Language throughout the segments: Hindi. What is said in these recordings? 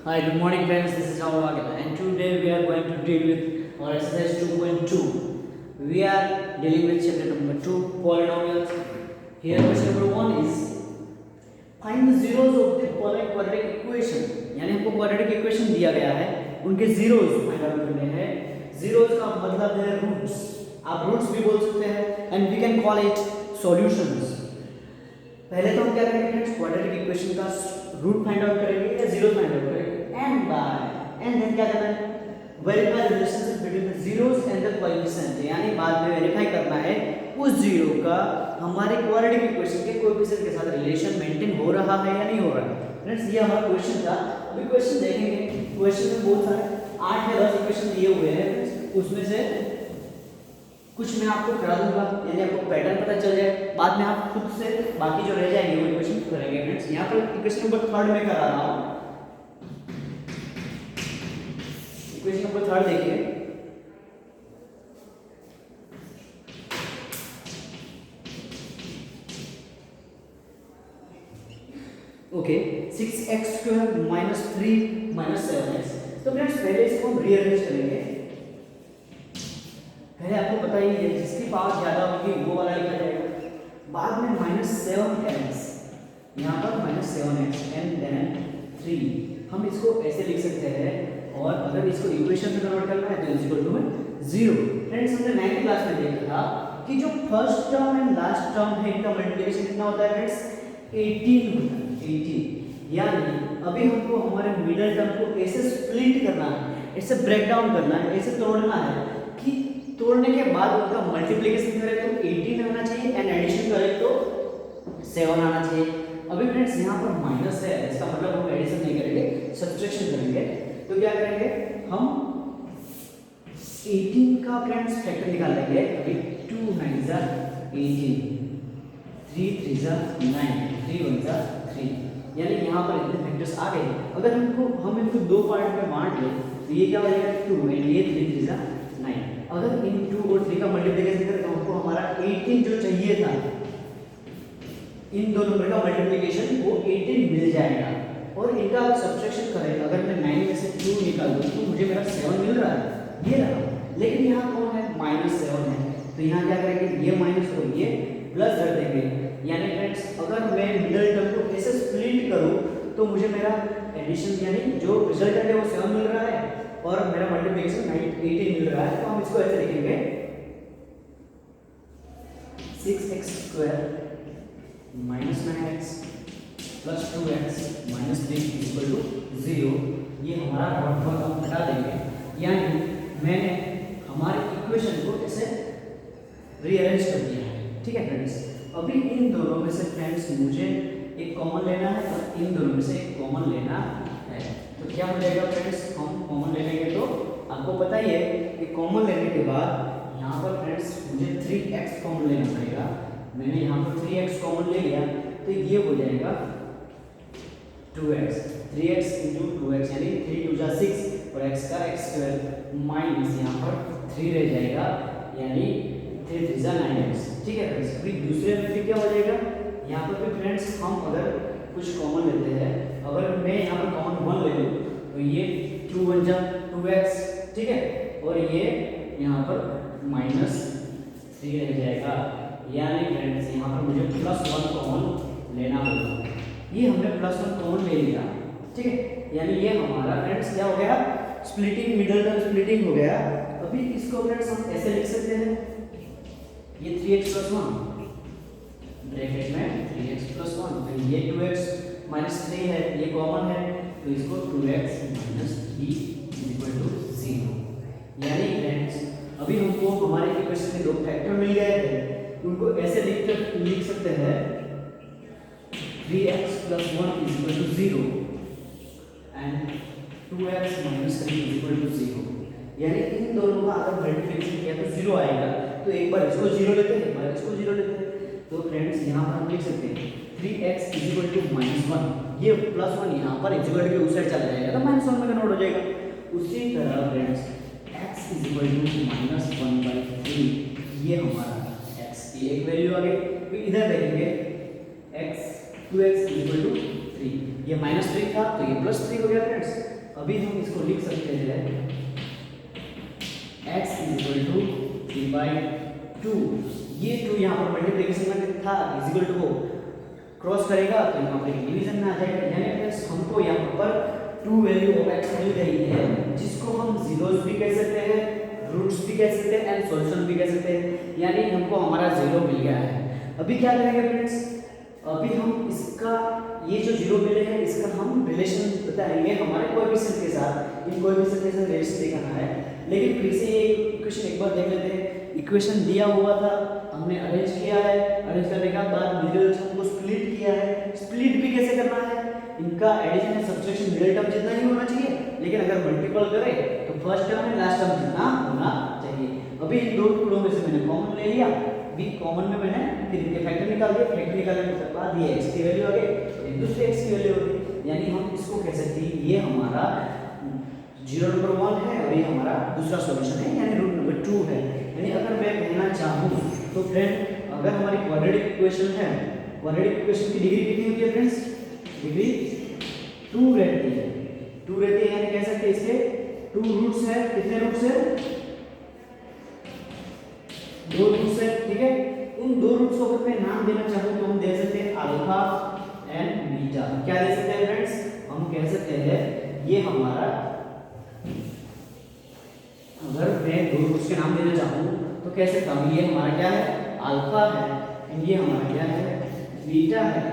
Hi, good morning friends. This is Rahul Wagela and today we are going to deal with our exercise 2.2. We are dealing with chapter number 2, polynomials. Here question number 1 is find the zeros of the following quadratic equation. यानी हमको quadratic equation दिया गया है, उनके zeros फाइंड आउट करने हैं. Zeros का मतलब है roots. आप roots भी बोल सकते हैं and we can call it solutions. पहले तो हम क्या करेंगे फ्रेंड्स, क्वाड्रेटिक इक्वेशन का रूट फाइंड आउट करेंगे या जीरो फाइंड आउट करेंगे एंड देन क्या करना है, verify relationship between the zeros and the coefficient. यानी बाद में वेरीफाई करना है उस जीरो का हमारे क्वाड्रेटिक इक्वेशन के कोएफिशिएंट के साथ रिलेशन मेंटेन हो रहा है या नहीं हो रहा है. फ्रेंड्स ये हमारा क्वेश्चन था. अभी क्वेश्चन देखेंगे. क्वेश्चन में बहुत सारे 8 या 10 इक्वेशन दिए हुए हैं. उसमें से कुछ मैं आपको करा दूंगा, यानी आपको पैटर्न पता चल जाए. बाद में आप खुद से बाकी जो रह जाएंगे वो इक्वेशन करेंगे. फ्रेंड्स यहाँ पर इक्वेशन नंबर 3 में करा रहा हूँ. इक्वेशन नंबर 3 देखिए. Okay, 6x² - 3 - 7x. तो फ्रेंड्स पहले इसको हम रीअरेंज करेंगे. पहले आपको पता ही है जिसकी पावर ज्यादा होगी वो वाला लिखा जाएगा. बाद में -7x, यहाँ पर -7x एंड देन 3. हम इसको ऐसे लिख सकते हैं और अगर इसको इक्वेशन में कन्वर्ट करना है तो इक्वल टू 0. फ्रेंड्स हमने 9th क्लास में देखा था कि जो first term and last term है इनका मल्टीप्लिकेशन कितना होता है फ्रेंड्स, 18 होता है. 18 यानी अभी हमको हमारे मिडिल टर्म को ऐसे स्प्लिट करना है, ऐसे ब्रेक डाउन करना है, ऐसे तोड़ना है कि तोड़ने के बाद उनका मल्टीप्लिकेशन करें तो 18 आना चाहिए एंड एडिशन करें तो 7 आना चाहिए. अभी फ्रेंड्स यहाँ पर माइनस है, इसका मतलब हम एडिशन नहीं करेंगे, सब्ट्रैक्शन करेंगे. तो क्या करेंगे, हम 18 का फ्रेंड्स फैक्टर निकाल लेंगे. 2 9 जा 18, 3 3 जा 9, 3 1 जा 3. यानी यहाँ पर इतने फैक्टर्स आ गए. अगर हम इनको दो पार्ट में बांट लें तो ये क्या हो जाएगा 2 एंड ये 3 3 जा 9. अगर इन 2 और 3 का मल्टीप्लिकेशन करें तो हमको हमारा 18 जो चाहिए था, इन दो नंबर का मल्टीप्लिकेशन वो 18 मिल जाएगा. और इनका सब्ट्रैक्शन करें, अगर मैं 9 में से 2 निकाल दूं तो मुझे मेरा 7 मिल रहा है, ये रहा. लेकिन यहाँ कौन है, -7 है. तो यहाँ क्या करेंगे, ये माइनस और ये प्लस कर देंगे. यानी फ्रेंड्स अगर मैं मिडिल टर्म को ऐसे स्प्लिट करूँ तो मुझे मेरा एडिशन यानी जो रिजल्टेंट है वो 7 मिल रहा है और मेरा मल्टीप्लिकेशन 18 मिल रहा है. तो हम इसको ऐसे लिखेंगे 6x² - 9x + 2x - 3 = 0. ये हमारा डॉट हम हटा देंगे. यानी मैंने हमारे इक्वेशन को ऐसे रीअरेंज कर दिया है. ठीक है फ्रेंड्स. अभी इन दोनों में से फ्रेंड्स मुझे एक कॉमन लेना है और इन दोनों में से एक कॉमन लेना है. तो क्या हो जाएगा फ्रेंड्स, हम कॉमन ले लेंगे तो आपको पता ही है कि कॉमन लेने के बाद यहाँ पर फ्रेंड्स मुझे 3x कॉमन लेना पड़ेगा. मैंने यहाँ पर 3x कॉमन ले लिया तो ये हो जाएगा 2x. 3x × 2x यानी 3 2 जा 6 और x का x² माइनस यहाँ पर 3 रह जाएगा यानी 3 3 जा 9x. ठीक है फ्रेंड्स. अभी दूसरे में फिर क्या हो जाएगा, यहाँ पर भी फ्रेंड्स हम अगर कुछ कॉमन लेते हैं, अगर मैं यहाँ पर कॉमन 1 ले लूँ तो ये 2 1 जा 2x. ठीक है. और ये यहाँ पर -3 रह जाएगा. यानी फ्रेंड्स यहाँ पर मुझे +1 कॉमन लेना होगा. ये हमने +1 कॉमन ले लिया. ठीक है. यानी ये हमारा फ्रेंड्स क्या हो गया, स्प्लिटिंग, मिडिल टर्म स्प्लिटिंग हो गया. अभी इसको फ्रेंड्स हम ऐसे लिख सकते हैं, ये 3x + 1 ब्रैकेट में 3x + 1, तो ये 2x - 3 है, ये कॉमन है तो इसको 2x - 3 = 0. यानी फ्रेंड्स अभी हमको हमारे इक्वेशन में दो फैक्टर मिल गए थे, उनको ऐसे लिख सकते हैं 3x + 1 = 0 एंड 2x - 3 = 0. यानी इन दोनों का अगर मल्टीप्लिकेशन किया तो 0 आएगा. तो एक बार इसको 0 लेते हैं, एक बार इसको 0 लेते हैं. तो फ्रेंड्स यहाँ पर हम लिख सकते हैं 3x = -1. ये +1 यहाँ पर एक्सिक्यूट के उस साइड चला जाएगा तो -1 में कन्वर्ट हो जाएगा. उसी तरह फ्रेंड्स x = -1/3. ये हमारा x की एक वैल्यू आ गई. फिर इधर देखेंगे x 2x = 3. ये -3 था तो ये +3 हो गया फ्रेंड्स। अभी हम इसको लिख सकते हैं x = 3/2। ये 2 यहाँ पर मल्टीप्लिकेशन में था इक्वल टू को क्रॉस करेगा तो यहाँ पर डिवीजन में आ जाएगा। यानी फ्रेंड्स हमको यहाँ पर 2 वैल्यू ऑफ x मिल गई है, जिसको हम जीरोस भी कह सकते हैं, रूट्स भी कह सकते हैं एंड सॉल्यूशन भी कह सकते हैं। यानी हमको हमारा 0 मिल गया है। अभी क्या करेंगे फ्रेंड्स, अभी हम इसका ये जो 0 मिले हैं इसका हम रिलेशन बताएंगे हमारे कोएफिशिएंट के साथ। इन कोएफिशिएंट के साथ रिलेशन दिखाना है। लेकिन फिर से ये इक्वेशन एक बार देख लेते हैं। इक्वेशन दिया हुआ था, हमने अरेंज किया है, अरेंज करने के बाद मिडिल टर्म को स्प्लिट किया है। स्प्लिट भी कैसे करना है, इनका addition and subtraction middle term जितना ही होना चाहिए, लेकिन अगर मल्टीपल करें तो first term and last term जितना होना चाहिए। अभी इन दो टुकड़ों में से मैंने कॉमन ले लिया, बी कॉमन में मैंने फिर इनके फैक्टर निकाल दिया। फैक्टर निकालने के बाद ये x की वैल्यू आ गई और एक दूसरे x की वैल्यू आ गई। यानी हम इसको कह सकते हैं ये हमारा 0 नंबर 1 है और ये हमारा दूसरा सॉल्यूशन है, यानी रूट नंबर 2 है। यानी अगर मैं कहना चाहूँ तो फ्रेंड अगर हमारी क्वाड्रेटिक इक्वेशन है, क्वाड्रेटिक इक्वेशन की डिग्री कितनी होती है फ्रेंड्स, डिग्री 2 रहती है। 2 रहती है, यानी कह सकते हैं इसके 2 रूट्स है। कितने रूट्स है, 2 रूट्स है, ठीक है। उन 2 रूट्स को अगर मैं नाम देना चाहूँ तो हम दे सकते हैं अल्फा एंड बीटा। क्या दे सकते हैं फ्रेंड्स, हम कह सकते हैं ये हमारा, अगर मैं 2 रूट्स के नाम देना चाहूँ तो कह सकता हूँ ये हमारा क्या है, अल्फा है एंड ये हमारा क्या है, बीटा है।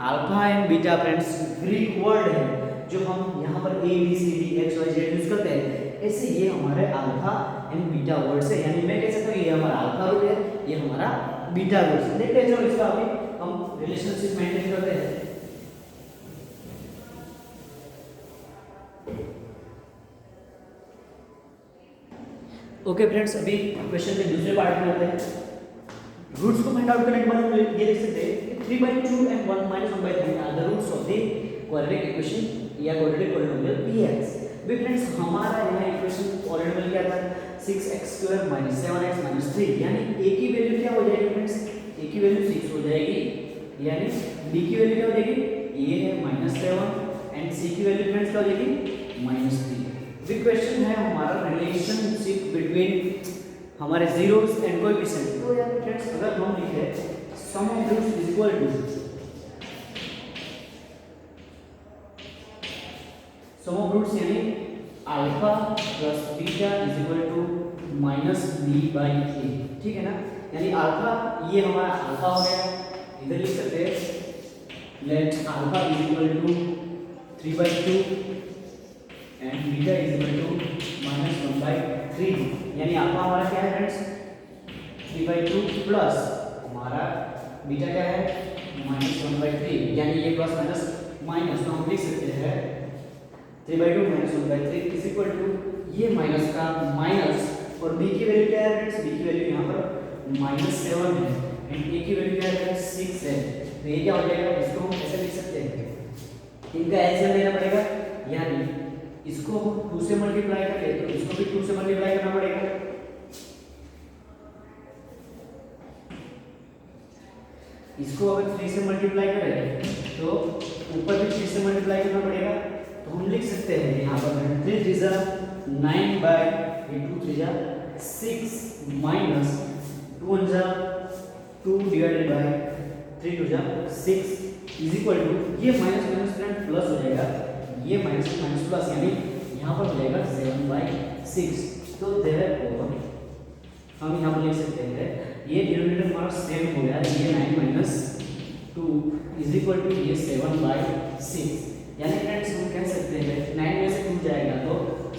Alpha and beta friends Greek word है जो हम यहाँ पर A B C D X Y Z use करते हैं, ऐसे ये हमारे अल्फा एंड बीटा वर्ड्स है। यानी मैं कह सकता हूँ ये हमारा अल्फा रूट है, ये हमारा बीटा रूट है। देखते हैं चलो इसका अभी हम रिलेशनशिप मेंटेन करते हैं। ओके फ्रेंड्स, अभी क्वेश्चन के दूसरे पार्ट में आते हैं। रूट्स को फाइंड आउट करने के बाद हम ये लिख सकते हैं 3/2 and 1 - 1/3 are the roots of the quadratic equation या क्वाड्रेटिक पॉलिनोमियल px। भी फ्रेंड्स हमारा यहाँ इक्वेशन पॉलिनोमियल क्या था, 6x² - 7x - 3। यानी a की वैल्यू क्या हो जाएगी फ्रेंड्स, a की वैल्यू 6 हो जाएगी, यानी b की वैल्यू क्या हो जाएगी, a है -7 एंड c की वैल्यू फ्रेंड्स क्या हो जाएगी, -3। द क्वेश्चन है हमारा रिलेशनशिप बिटवीन हमारे जीरोस एंड कोएफिशिएंट। तो यार फ्रेंड्स अगर हम लिखे sum of roots is equal to sum of roots यानी alpha plus beta is equal to -b/a, ठीक है ना। यानी अल्फा ये हमारा अल्फा हो गया, इधर लिख सकते हैं let alpha is equal to 3/2 and beta is equal to -1/3। यानी अल्फा हमारा क्या है फ्रेंड्स, 3/2 प्लस हमारा बीटा क्या है, -1/3। यानी ये प्लस माइनस माइनस, तो हम लिख सकते हैं 3/2 - 1/3 इज इक्वल टू ये माइनस का माइनस, और b की वैल्यू क्या है फ्रेंड्स, b की वैल्यू यहाँ पर -7 है एंड a की वैल्यू क्या है 6 है। तो ये क्या हो जाएगा, इसको हम ऐसे लिख सकते हैं, इनका एलसीएम लेना पड़ेगा। यानी इसको 2 से मल्टीप्लाई करें तो इसको भी 2 से मल्टीप्लाई करना पड़ेगा। इसको अगर 3 से मल्टीप्लाई करें तो ऊपर भी 3 से मल्टीप्लाई करना पड़ेगा। तो हम लिख सकते हैं यहाँ पर 3 3 जा 9/2 3 जा 6 माइनस 2 1 जा 2 डिवाइडेड बाय 3 2 जा 6 इज इक्वल टू ये माइनस माइनस फ्रेंड प्लस हो जाएगा, ये माइनस माइनस प्लस, यानी यहाँ पर हो जाएगा 7/6। तो देयरफॉर हम यहाँ पर लिख सकते हैं ये डिनोमिनेटर हमारा सेम हो गया, ये 9 - 2 इज इक्वल टू ये 7/6। यानी फ्रेंड्स हम कह सकते हैं 9 में से 2 जाएगा तो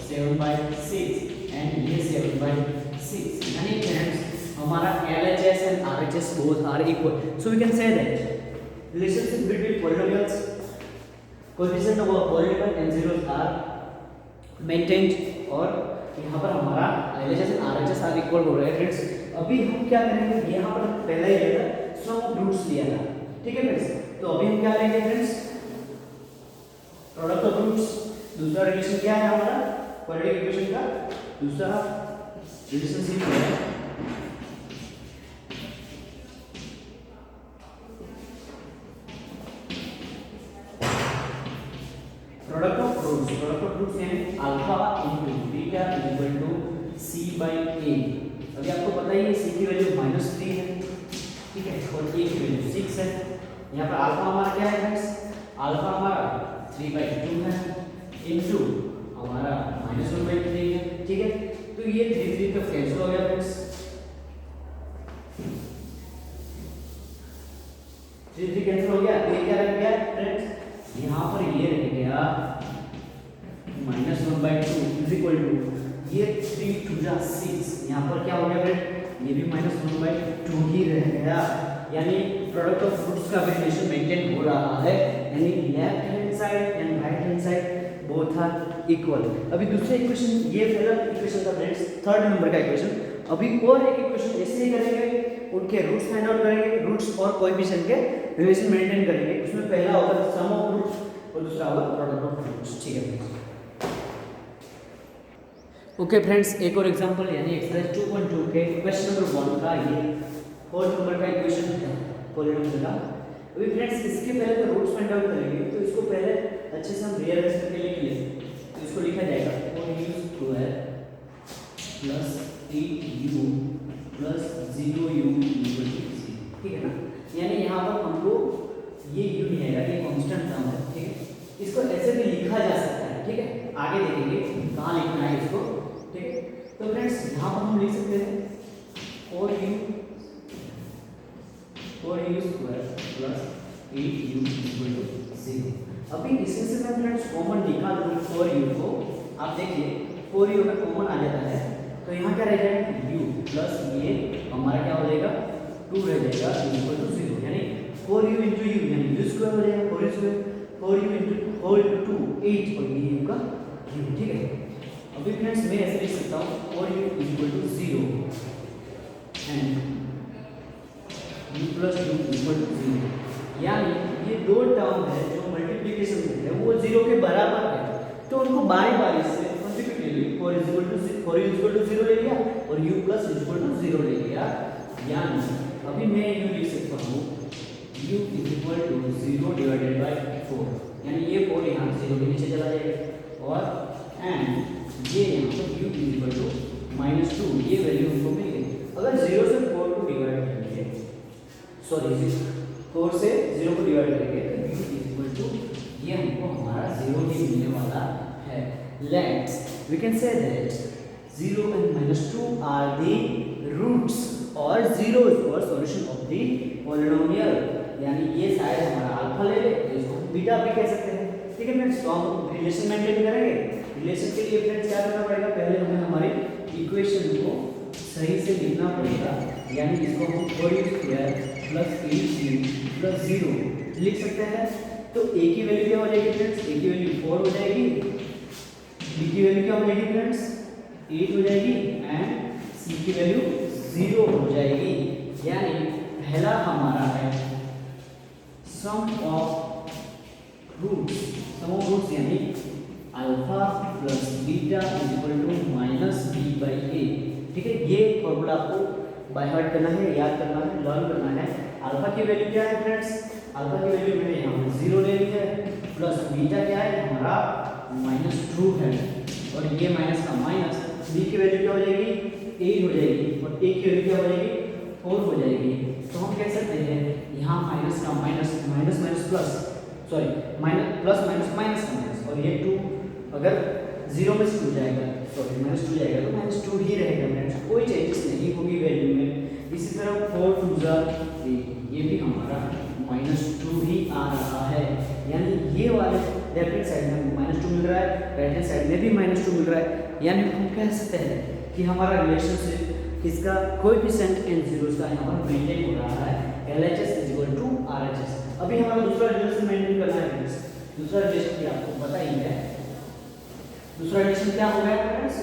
7/6 एंड ये 7/6। यानी फ्रेंड्स हमारा LHS and RHS both are equal, so we can say that relationship between polynomials, coefficient of a polynomial and zeros are maintained, और यहाँ पर हमारा LHS and RHS are equal हो रहा है फ्रेंड्स। अभी हम क्या करेंगे, यहाँ पर पहला ही लिया था सम ऑफ रूट्स लिया था, ठीक है फ्रेंड्स। तो अभी हम क्या लेंगे फ्रेंड्स, प्रोडक्ट ऑफ रूट्स। दूसरा रिलेशन क्या है हमारा क्वाड्रेटिक इक्वेशन का, दूसरा रिलेशनशिप है प्रोडक्ट ऑफ रूट्स यानी alpha into beta is equal to C by A. अभी आपको पता ही है सी की वैल्यू -3 है, ठीक है, और ए की वैल्यू 6 है। यहाँ पर अल्फा हमारा क्या है फ्रेंड्स, अल्फा हमारा 3/2 है इंटू हमारा -1/3 है, ठीक है। तो ये 3 का कैंसिल हो गया फ्रेंड्स, 3 कैंसिल हो गया। ये क्या रह गया फ्रेंड्स, यहाँ पर ये रह गया -1/2 इज इक्वल टू ये 3 2 जा 6, यहाँ पर क्या हो गया फ्रेंड, ये भी -1/2 ही रह गया। यानी प्रोडक्ट ऑफ रूट्स का रिलेशन मेंटेन हो रहा है, यानी left hand side and right hand side both are equal. अभी दूसरा इक्वेशन, ये पहला इक्वेशन था फ्रेंड्स, थर्ड नंबर का इक्वेशन। अभी और एक इक्वेशन ऐसे ही करेंगे, उनके रूट्स फाइंड आउट करेंगे, रूट्स और कोएफिशिएंट के रिलेशन मेंटेन करेंगे। उसमें पहला होगा सम ऑफ रूट्स और दूसरा होगा प्रोडक्ट ऑफ रूट्स, ठीक है। ओके फ्रेंड्स, एक और एग्जांपल यानी एक्सरसाइज 2.2 के क्वेश्चन नंबर 1 का ये फोर्थ नंबर का इक्वेशन है पॉलिनोमियल का। अभी फ्रेंड्स इसके पहले तो रूट्स फाइंड आउट करेंगे, तो इसको पहले अच्छे से हम रियलाइज करके लिख लें। तो इसको लिखा जाएगा 4u² plus 8u plus 0u equal to 0, ठीक है ना। यानी यहाँ पर हमको ये u नहीं आएगा, ये कांस्टेंट टर्म है, ठीक है। इसको ऐसे भी लिखा जा सकता है, ठीक है, आगे देखेंगे कहाँ लिखना है इसको, ठीक है। तो फ्रेंड्स यहाँ पर हम लिख सकते हैं 4u² plus 8u equal to 0। अभी इसमें से मैं फ्रेंड्स कॉमन निकाल दूँ 4u को, आप देखिए 4u में कॉमन आ जाता है, तो यहाँ क्या रह जाएगा u प्लस ये हमारा क्या हो जाएगा 2 रह जाएगा इक्वल टू 0। यानी 4u इंटू u यानी u² हो जाएगा 4u², 4u into whole to 8 और ये u का u, ठीक है। अभी फ्रेंड्स मैं ऐसे लिख सकता हूँ 4u equal to 0 and u plus 2 equal to 0। यानी ये दो टर्म है जो मल्टीप्लिकेशन करते हैं वो 0 के बराबर है, तो उनको बारी बारी से कंसेक्यूटिवली 4u इक्वल टू 0 ले लिया और u प्लस इक्वल टू 0 ले लिया। यानी अभी मैं u लिख सकता हूँ u equal to 0 divided by 4, यानी ये 4 यहाँ 0 के नीचे चला जाएगा और एंड ये यहाँ पर u इक्वल टू -2, ये वैल्यू हमको मिल गई। अगर 0 से 4 को डिवाइड करेंगे, सॉरी 4 से 0 को डिवाइड करेंगे तो u इक्वल टू ये हमको हमारा 0 ही मिलने वाला है। Let's we can say that 0 and -2 are the roots और 0 is the solution of the polynomial. यानी ये शायद हमारा अल्फा ले ले, तो इसको बीटा भी कह सकते हैं, ठीक है फ्रेंड्स। तो हम रिलेशन मेंटेन करेंगे। रिलेशन के लिए फ्रेंड्स क्या करना पड़ेगा, पहले हमें हमारी इक्वेशन को सही से लिखना पड़ेगा। यानी इसको हम 4u² प्लस 8u प्लस 0 लिख सकते हैं। तो a की वैल्यू क्या हो जाएगी फ्रेंड्स, a की वैल्यू 4 हो जाएगी, b की वैल्यू क्या हो जाएगी फ्रेंड्स 8 हो जाएगी एंड c की वैल्यू 0 हो जाएगी। यानी पहला हमारा है सम ऑफ रूट्स यानी alpha plus beta is equal to -b/a, ठीक है। ये फॉर्मूला आपको बाय हार्ट करना है, याद करना है, लर्न करना है। अल्फा की वैल्यू क्या है फ्रेंड्स, अल्फा की वैल्यू मैंने यहाँ 0 ले ली है, प्लस बीटा क्या है हमारा -2 है और ये माइनस का माइनस, b की वैल्यू क्या हो जाएगी 8 हो जाएगी और a की वैल्यू क्या हो जाएगी 4 हो जाएगी। तो हम कह सकते हैं यहाँ माइनस का minus, minus minus plus, sorry minus plus minus minus का माइनस, और ये 2 अगर 0 में से 2 जाएगा, सॉरी -2 जाएगा तो -2 ही रहेगा फ्रेंड्स, कोई चेंजेस नहीं होगी वैल्यू में। इसी तरह 4 2 जा ये भी हमारा -2 ही आ रहा है। यानी ये वाले लेफ्ट हैंड साइड में -2 मिल रहा है, राइट हैंड साइड में भी -2 मिल रहा है। यानी हम कह सकते हैं कि हमारा रिलेशनशिप इसका कोएफिशिएंट एंड जीरोस का यहाँ पर मेंटेन हो रहा है, LHS = RHS। अभी हमारा दूसरा रिलेशन मेंटेन करना है फ्रेंड्स। दूसरा रिलेशन भी आपको पता ही है, दूसरा रिलेशन क्या हो गया फ्रेंड्स,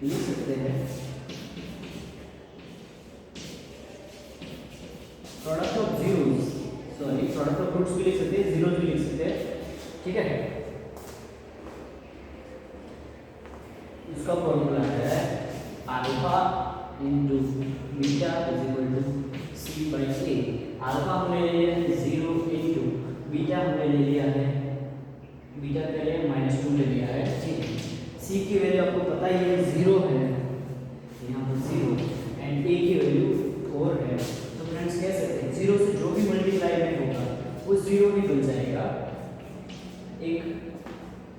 लिख सकते हैं product of zeros, sorry product of roots भी लिख सकते हैं, जीरोस भी लिख सकते हैं, ठीक है। इसका फॉर्मूला है alpha into beta is equal to c/a। Alpha हमने ले लिया है 0 इंटू बीटा हमने ले लिया है बीटा क्या लिया -2 ले लिया है, ठीक है। सी की वैल्यू आपको पता ही है 0 है, यहाँ पर 0 एंड ए की वैल्यू 4 है। तो फ्रेंड्स कह सकते हैं 0 से जो भी मल्टीप्लाई में होगा वो 0 ही बन जाएगा। एक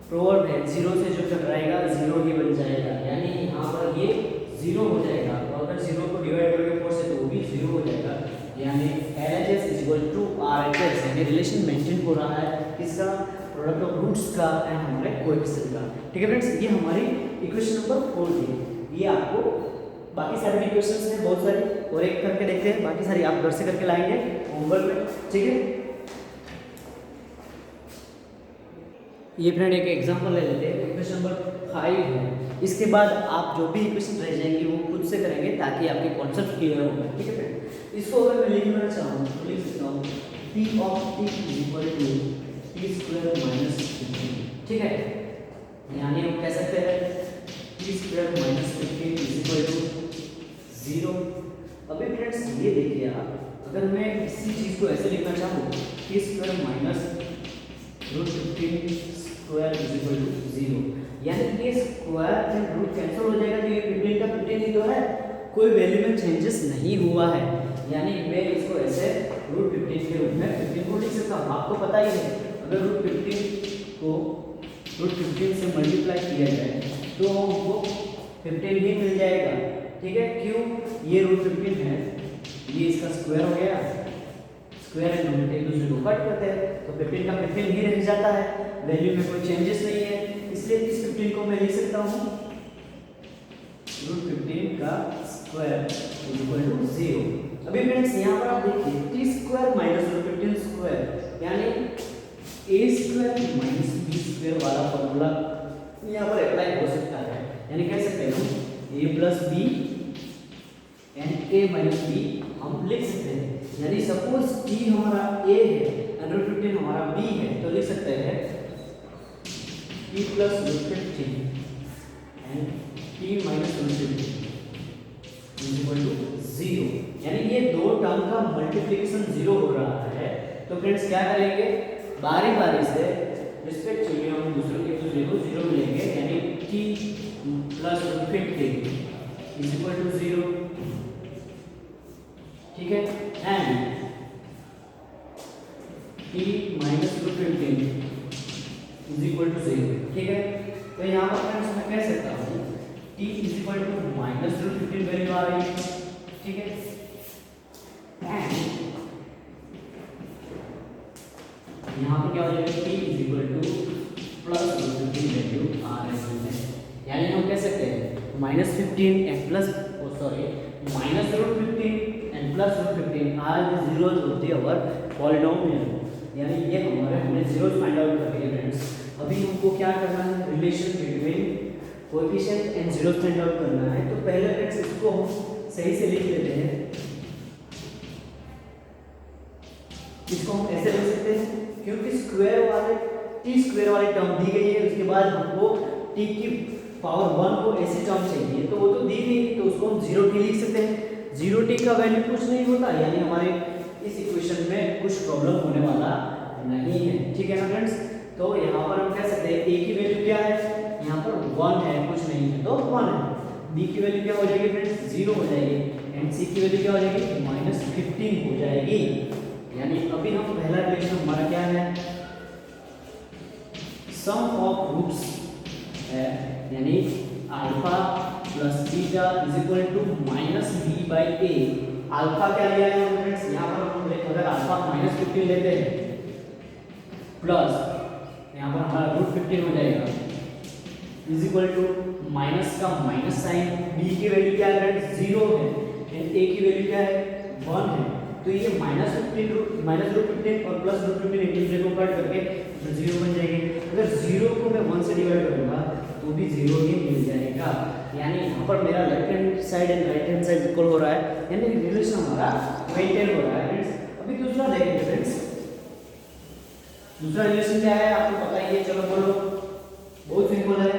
प्रोवर्ब है 0 से जो टकराएगा 0 ही बन जाएगा, यानी यहाँ पर ये 0 हो जाएगा। तो अगर 0 को डिवाइड करोगे 4 से तो वो भी 0 हो जाएगा, यानी LHS is equal to RHS, यानी रिलेशन मेंटेन हो रहा है किसका, प्रोडक्ट ऑफ रूट्स का एंड हमारे कोएफिशिएंट का। ठीक है फ्रेंड्स, ये हमारी इक्वेशन नंबर 4 थी। ये आपको बाकी सारे भी क्वेश्चंस हैं बहुत सारे, और एक करके देखते हैं, बाकी सारी आप घर से करके लाएंगे होमवर्क में, ठीक है। ये फ्रेंड एक एग्जांपल ले लेते हैं, इक्वेशन नंबर 5 है। इसके बाद आप जो भी इक्वेशन रह जाएंगे वो खुद से करेंगे ताकि आपके कॉन्सेप्ट क्लियर हो, ठीक है फ्रेंड। इसको अगर मैं लिखना चाहूँ तो लिख सकता हूँ P of t is equal to t square minus 15, ठीक है। यानी हम कह सकते हैं t square minus 15 is equal to 0। अभी फ्रेंड्स ये देखिए आप, अगर मैं इसी चीज़ को ऐसे लिखना चाहूँ t square minus √15 square is equal to 0, यानी ये स्क्वायर एंड रूट कैंसिल हो जाएगा, तो ये 15 का 15 ही तो है, कोई वैल्यू में चेंजेस नहीं हुआ है। यानी मैं इसको ऐसे √15 के रूप में 15 को लिख सकता हूँ। आपको पता ही है अगर √15 को √15 से मल्टीप्लाई किया जाए तो हमको 15 ही मिल जाएगा, ठीक है। क्यों, ये √15 है, ये इसका स्क्वायर हो गया, स्क्वायर एंड रूट एक दूसरे को कट करते हैं तो 15 का 15 ही रह जाता है, वैल्यू में कोई चेंजेस नहीं है। इसलिए इस 15 को मैं लिख सकता हूँ √15 का स्क्वायर इज इक्वल टू 0। अभी फ्रेंड्स यहाँ पर आप देखिए t स्क्वायर माइनस √15 स्क्वायर यानी a square minus b square वाला फॉर्मूला यहाँ पर अप्लाई हो सकता है। यानी कह सकते हैं हम a plus B and a minus b हम लिख सकते हैं। यानी सपोज t हमारा a है एंड √15 हमारा b है, तो लिख सकते हैं t plus √15 and t minus √15 is equal to 0। यानी ये दो टर्म का मल्टीप्लिकेशन 0 हो रहा है। तो फ्रेंड्स क्या करेंगे, बारी बारी से रिस्पेक्टिवली हम दूसरों के दूसरे को 0 मिलेंगे, यानी t plus √15 is equal to 0, ठीक है, and t minus √15 is equal to 0, ठीक है। तो यहाँ पर फ्रेंड्स मैं कह सकता हूँ t is equal to minus √15 value आ रही है, ठीक है, एंड यहाँ पर क्या हो जाएगा t is equal to plus √15 value आ रही है। यानी हम कह सकते हैं -15 and plus minus √15 and plus √15 are the zeros of the our polynomial। यानी ये हमारे हमने zeros फाइंड आउट कर दिए फ्रेंड्स। अभी हमको क्या करना है, relation between coefficient and zeros find out करना है। तो पहले फ्रेंड्स इसको हम सही से लिख लेते हैं। इसको हम ऐसे लिख सकते हैं क्योंकि स्क्वायर वाले t स्क्वायर वाली टर्म दी गई है, उसके बाद हमको t की पावर 1 को ऐसी टर्म चाहिए, तो वो तो दी गई, तो उसको हम 0t लिख सकते हैं। 0t का वैल्यू कुछ नहीं होता, यानी हमारे इस इक्वेशन में कुछ प्रॉब्लम होने वाला नहीं है, ठीक है ना फ्रेंड्स। तो यहाँ पर हम कह सकते हैं a की वैल्यू क्या है, यहाँ पर 1 है, कुछ नहीं है तो 1 है। b की वैल्यू क्या हो जाएगी फ्रेंड्स, 0 हो जाएगी, एंड c की वैल्यू क्या हो जाएगी, -15 हो जाएगी। यानी अभी हम पहला रिलेशन हमारा क्या है, सम ऑफ रूट्स है, यानी alpha plus beta is equal to -b/a। Alpha क्या लिया है फ्रेंड्स, यहाँ पर हम अगर अल्फा -15 लेते हैं प्लस यहाँ पर हमारा √15 हो जाएगा इज इक्वल टू माइनस का माइनस साइन, b की वैल्यू क्या है फ्रेंड्स, 0 है, एंड a की वैल्यू क्या है, 1 है। तो ये -15 और प्लस √15 एक दूसरे को कट करके 0 बन जाएंगे। अगर 0 को मैं 1 से डिवाइड करूंगा तो भी 0 ही मिल जाएगा। यानी यहाँ पर मेरा left hand side and right hand side equal हो रहा है, यानी रिलेशन हमारा मेंटेन हो रहा है फ्रेंड्स। अभी दूसरा देखेंगे फ्रेंड्स, दूसरा रिलेशन क्या है आपको पता ही है, चलो बोलो, बहुत सिंपल है।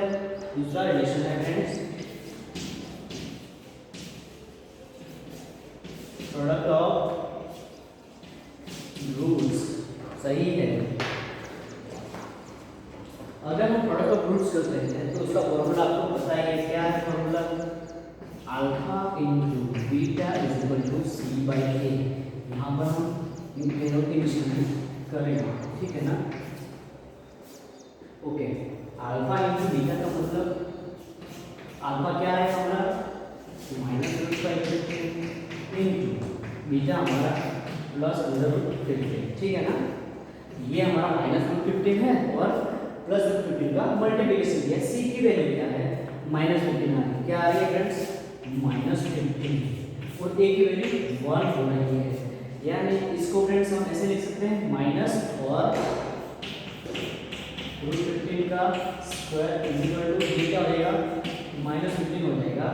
दूसरा रिलेशन है फ्रेंड्स प्रोडक्ट ऑफ रूट्स, सही है, हम प्रोडक्ट ऑफ रूट्स करते हैं तो उसका फॉर्मूला आपको पता है क्या है formula, alpha into beta is equal to C by A. यहाँ पर हम इन दोनों की निशानी करेंगे, ठीक है ना। ओके, अल्फा इंटू बीटा का मतलब अल्फा क्या है हमारा -√5 इंटू बीटा हमारा +√15, ठीक है ना। ये हमारा -√15 है और +√15 का मल्टीप्लिकेशन किया। सी की वैल्यू क्या है -15 आ रही, क्या आ रही है फ्रेंड्स -15 और ए की वैल्यू 1 हो रही है। यानी इसको फ्रेंड्स हम ऐसे लिख सकते हैं माइनस और √15 का स्क्वायर इज इक्वल टू ये क्या हो जाएगा -15 हो जाएगा।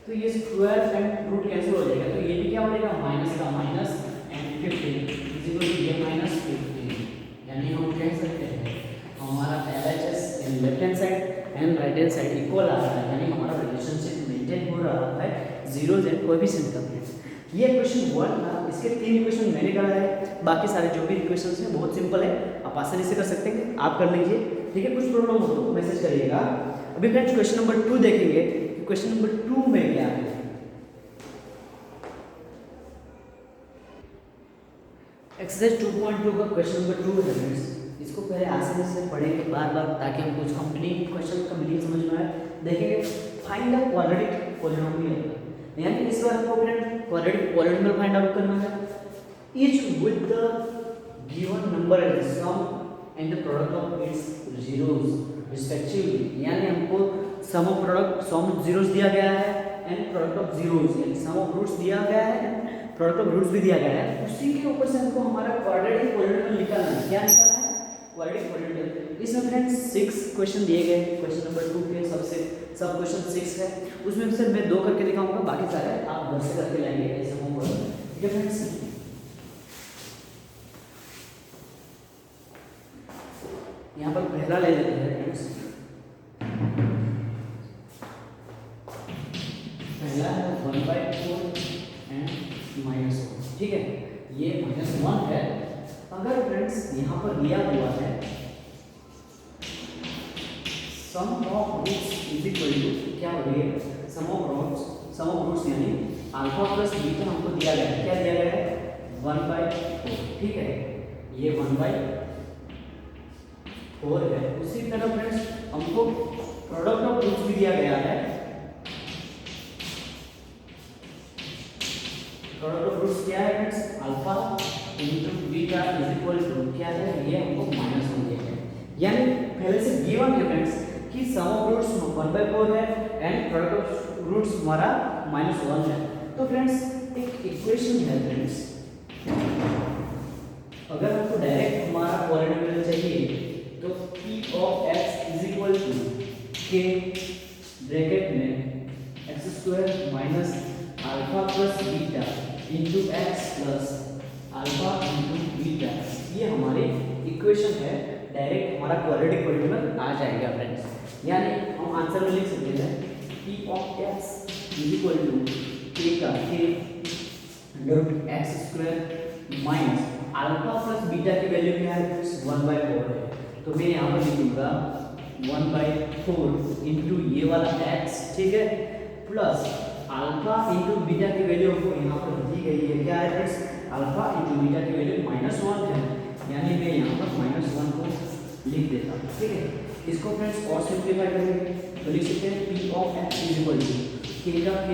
तो ये स्क्वायर एंड रूट कैंसिल हो जाएगा, तो ये भी क्या हो जाएगा माइनस का minus and 15 is equal to ये -15। यानी हम कह सकते हैं हमारा LHS in left hand side and right hand side equal आ रहा है, यानी हमारा रिलेशनशिप मेंटेन हो रहा है जीरोज एंड कोएफिशिएंट का। ये क्वेश्चन 1 था, इसके 3 इक्वेशन मैंने करा है, बाकी सारे जो भी इक्वेशंस हैं बहुत सिंपल है, आप आसानी से कर सकते हैं, आप कर लीजिए, ठीक है। कुछ प्रॉब्लम हो तो मैसेज करिएगा। अभी फ्रेंड्स क्वेश्चन नंबर 2 देखेंगे कि क्वेश्चन नंबर 2 में क्या है। एक्सरसाइज 2.2 का क्वेश्चन नंबर 2 है फ्रेंड्स। इसको पहले आसानी से पढ़ेंगे बार-बार ताकि हमको कुछ कंप्लीट क्वेश्चन का मीनिंग समझ में आए। देखेंगे फाइंड द क्वाड्रेटिक पॉलिनोमियल, यानी इस बार आपको friend quadratic polynomial find out करना है। Each with the given number and sum and the product of its zeros respectively, यानी हमको sum of product sum of zeros दिया गया है एंड प्रोडक्ट ऑफ जीरोस यानी सम ऑफ रूट्स दिया गया है, प्रोडक्ट ऑफ रूट्स भी दिया गया है। उसी के ऊपर से हमको हमारा क्वाड्रेटिक पॉलिनोमियल निकालना है। क्या निकालना है क्वाड्रेटिक पॉलिनोमियल। इसमें फ्रेंड्स 6 क्वेश्चन दिए गए, क्वेश्चन नंबर 2 के सब क्वेश्चन 6 है, उसमें से मैं 2 करके दिखाऊंगा, बाकी सारे आप घर से करके लाएंगे ऐसे होमवर्क, ठीक है फ्रेंड्स। यहाँ पर पहला ले लेते हैं फ्रेंड्स, पहला है 1/4 एंड -1, ठीक है। ये -1 है। अगर फ्रेंड्स यहाँ पर दिया हुआ है sum of roots is equal to क्या हो रही है सम ऑफ रूट्स यानी अल्फा प्लस बीटा हमको दिया गया है, क्या दिया गया है 1/4, ठीक है। ये 1/4 है। उसी तरह फ्रेंड्स हमको प्रोडक्ट ऑफ रूट्स भी दिया गया है। प्रोडक्ट ऑफ रूट्स क्या है friends alpha into beta is equal to क्या है, ये हमको -1 दिया है। यानी पहले से गिवन है फ्रेंड्स कि सम ऑफ रूट्स 1/4 है एंड प्रोडक्ट ऑफ रूट्स हमारा -1 है। तो फ्रेंड्स एक इक्वेशन है फ्रेंड्स, अगर हमको डायरेक्ट हमारा पॉलिनोमियल चाहिए तो p of x is equal to k bracket में x² minus alpha plus beta into X plus alpha into beta, ये हमारी इक्वेशन है। डायरेक्ट हमारा क्वाड्रेटिक पॉलिनोमियल आ जाएगा फ्रेंड्स। यानी हम आंसर में लिख सकते हैं p of x is equal to k का k root x² minus alpha plus beta की वैल्यू क्या है फ्रेंड्स 1/4 है। तो मैं यहाँ पर लिखूंगा 1/4 इंटू ये वाला x, ठीक है, प्लस अल्फा इंटू बीटा की वैल्यू हमको यहाँ पर दी गई है, क्या है फ्रेंड्स अल्फा इंटू बीटा की वैल्यू -1 है, यानी मैं यहाँ पर -1 को लिख देता हूँ, ठीक है। इसको फ्रेंड्स और सिंप्लीफाई करेंगे तो लिख सकते हैं p of x is equal to k का k,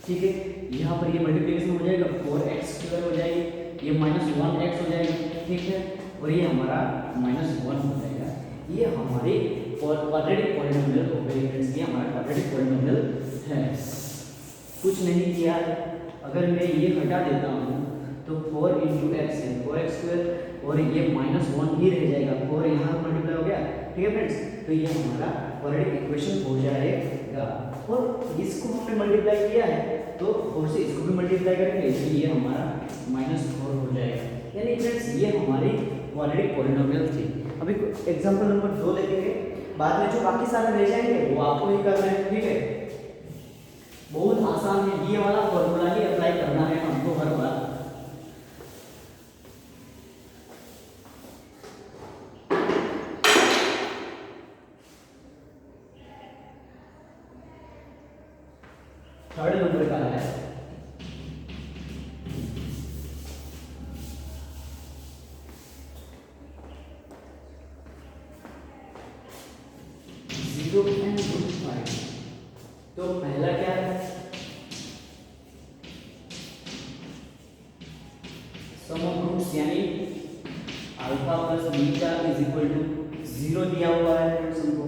ठीक है। यहाँ पर ये मल्टीप्लिकेशन हो जाएगा 4x² हो जाएगी, ये -1x हो जाएगी, ठीक है, और ये हमारा -1 हो जाएगा। ये हमारे क्वाड्रेटिक पॉलिनोमियल हो गई फ्रेंड्स, ये हमारा क्वाड्रेटिक पॉलिनोमियल है। कुछ नहीं किया, अगर मैं ये हटा देता हूँ तो 4 इंटू एक्स है 4x² और ये -1 ही रह जाएगा, 4 यहाँ मल्टीप्लाई हो गया, ठीक है फ्रेंड्स। तो ये हमारा क्वाड्रेटिक इक्वेशन हो जाएगा और इसको हमने मल्टीप्लाई किया है तो 4 से इसको भी मल्टीप्लाई करेंगे तो ये हमारा -4 हो जाएगा। यानी फ्रेंड्स ये हमारी क्वाड्रेटिक पॉलिनोमियल थी। अभी एग्जांपल नंबर 2 देखेंगे, बाद में जो बाकी सारे रह जाएंगे वो आपको ही करना है, ठीक है। बहुत आसान है, ये वाला फॉर्मूला ही अप्लाई करना है हमको हर बार। थर्ड नंबर का है 0.5। तो पहला क्या है, सम ऑफ रूट्स यानी alpha plus beta is equal to 0 दिया हुआ है फ्रेंड्स हमको,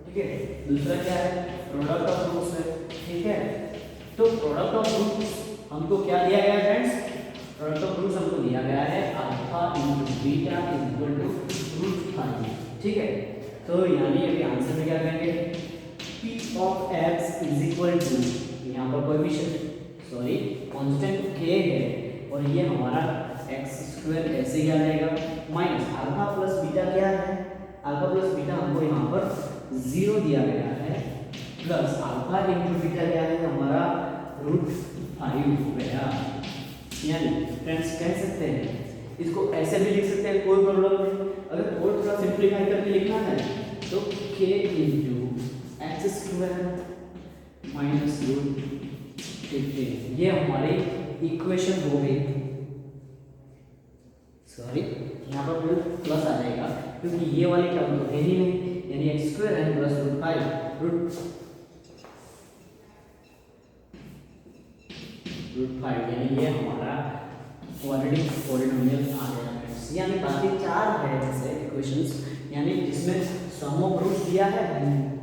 ठीक है। दूसरा क्या है, प्रोडक्ट ऑफ रूट्स है, ठीक है। तो प्रोडक्ट ऑफ रूट्स हमको क्या दिया गया है फ्रेंड्स, प्रोडक्ट ऑफ रूट्स हमको दिया गया है alpha into beta is equal to root 5, ठीक है। तो यानी अभी आंसर में क्या करेंगे, p of x is equal to, यहाँ पर कांस्टेंट k है और ये हमारा एक्स स्क्वायर ऐसे ही आ जाएगा माइनस अल्फा प्लस बीटा क्या है, अल्फा प्लस बीटा हमको यहाँ पर 0 दिया गया है प्लस अल्फा इंटू बीटा क्या है हमारा √5 हो गया। यानी फ्रेंड्स कह सकते हैं इसको ऐसे भी लिख सकते हैं, कोई प्रॉब्लम नहीं। अगर थोड़ा सिंप्लीफाई करके लिखना है तो k into x square minus √15 ये हमारी इक्वेशन हो गई। सॉरी यहाँ पर प्लस आ जाएगा क्योंकि ये वाली टर्म तो है ही नहीं, यानी एक्स स्क्वायर है प्लस √5 यानी ये हमारा क्वाड्रेटिक पॉलिनोमियल आ गया फ्रेंड्स। यानी बाकी 4 है जैसे इक्वेशंस, यानी जिसमें सम ऑफ रूट्स दिया है,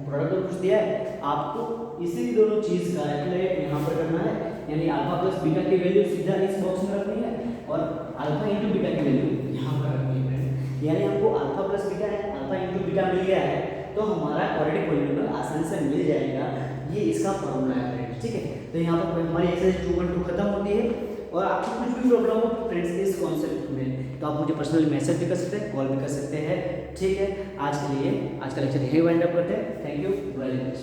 प्रोडक्ट ऑफ रूट्स दिया है, आपको इसी दोनों चीज का कैलकुलेट यहाँ पर करना है। यानी अल्फा प्लस बीटा की वैल्यू सीधा इस बॉक्स में रखनी है और अल्फा इंटू बीटा की वैल्यू यहाँ पर रखनी है। यानी हमको अल्फा प्लस बीटा है, अल्फा इंटू बीटा मिल गया है तो हमारा क्वाड्रेटिक पॉलिनोमियल आसानी से मिल जाएगा। ये इसका फॉर्मूला है फ्रेंड्स, ठीक है। तो यहाँ पर हमारी एक्सरसाइज 2.2 खत्म होती है और आपको कुछ भी प्रॉब्लम हो फ्रेंड्स इस कॉन्सेप्ट में तो आप मुझे पर्सनली मैसेज भी कर सकते हैं, कॉल भी कर सकते हैं, ठीक है। आज के लिए आज का लेक्चर यही वाइंड अप करते हैं। Thank you very much.